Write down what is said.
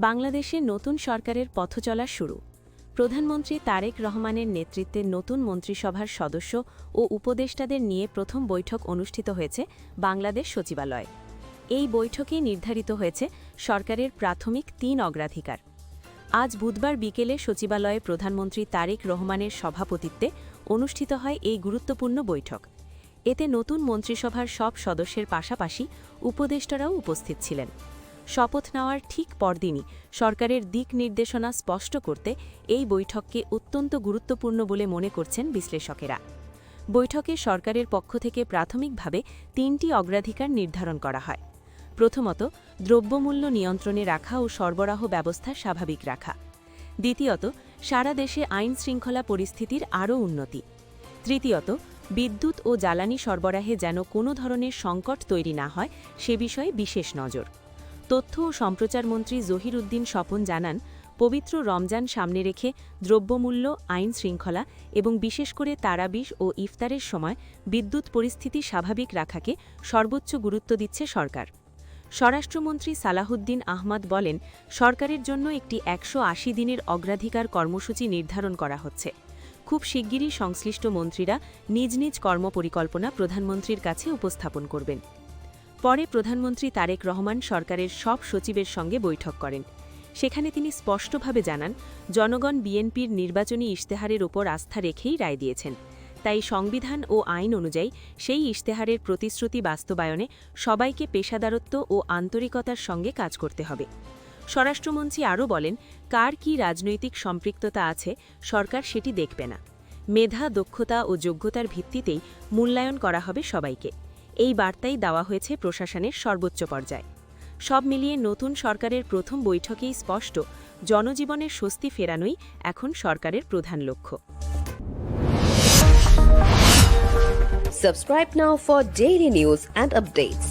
বাংলাদেশে নতুন সরকারের পথচলা শুরু। প্রধানমন্ত্রী তারেক রহমানের নেতৃত্বে নতুন মন্ত্রিসভার সদস্য ও উপদেষ্টাদের নিয়ে প্রথম বৈঠক অনুষ্ঠিত হয়েছে বাংলাদেশ সচিবালয়ে। এই বৈঠকেই নির্ধারিত হয়েছে সরকারের প্রাথমিক ৩ অগ্রাধিকার। আজ বুধবার বিকেলে সচিবালয়ে প্রধানমন্ত্রী তারেক রহমানের সভাপতিত্বে অনুষ্ঠিত হয় এই গুরুত্বপূর্ণ বৈঠক। এতে নতুন মন্ত্রিসভার সব সদস্যের পাশাপাশি উপদেষ্টারাও উপস্থিত ছিলেন। শপথ নেওয়ার ঠিক পরদিনই সরকারের দিক নির্দেশনা স্পষ্ট করতে এই বৈঠককে অত্যন্ত গুরুত্বপূর্ণ বলে মনে করছেন বিশ্লেষকেরা। বৈঠকে সরকারের পক্ষ থেকে প্রাথমিকভাবে ৩টি অগ্রাধিকার নির্ধারণ করা হয়। প্রথমত, দ্রব্যমূল্য নিয়ন্ত্রণে রাখা ও সরবরাহ ব্যবস্থা স্বাভাবিক রাখা। দ্বিতীয়ত, সারা দেশে আইন শৃঙ্খলা পরিস্থিতির আরও উন্নতি। তৃতীয়ত, বিদ্যুৎ ও জ্বালানি সরবরাহে যেন কোনো ধরনের সংকট তৈরি না হয় সে বিষয়ে বিশেষ নজর। তথ্য ও সম্প্রচার মন্ত্রী জহির উদ্দিন স্বপন জানান, পবিত্র রমজান সামনে রেখে দ্রব্যমূল্য, আইন শৃঙ্খলা এবং বিশেষ করে তারাবিশ ও ইফতারের সময় বিদ্যুৎ পরিস্থিতি স্বাভাবিক রাখাকে সর্বোচ্চ গুরুত্ব দিচ্ছে সরকার। স্বরাষ্ট্রমন্ত্রী সালাহুদ্দিন আহমদ বলেন, সরকারের জন্য একটি ১৮০ দিনের অগ্রাধিকার কর্মসূচি নির্ধারণ করা হচ্ছে। খুব শিগগিরই সংশ্লিষ্ট মন্ত্রীরা নিজ নিজ কর্মপরিকল্পনা প্রধানমন্ত্রীর কাছে উপস্থাপন করবেন। পরে প্রধানমন্ত্রী তারেক রহমান সরকারের সব সচিবের সঙ্গে বৈঠক করেন। সেখানে তিনি স্পষ্টভাবে জানান, জনগণ বিএনপির নির্বাচনী ইশতেহারের ওপর আস্থা রেখেই রায় দিয়েছেন। তাই সংবিধান ও আইন অনুযায়ী সেই ইশতেহারের প্রতিশ্রুতি বাস্তবায়নে সবাইকে পেশাদারত্ব ও আন্তরিকতার সঙ্গে কাজ করতে হবে। স্বরাষ্ট্রমন্ত্রী আরও বলেন, কার কী রাজনৈতিক সম্পৃক্ততা আছে সরকার সেটি দেখবে না। মেধা, দক্ষতা ও যোগ্যতার ভিত্তিতেই মূল্যায়ন করা হবে সবাইকে। এই বার্তাই দেওয়া হয়েছে প্রশাসনের সর্বোচ্চ পর্যায়ে। সব মিলিয়ে নতুন সরকারের প্রথম বৈঠকেই স্পষ্ট, জনজীবনের স্বস্তি ফেরানোই এখন সরকারের প্রধান লক্ষ্য। Subscribe now for daily news and updates.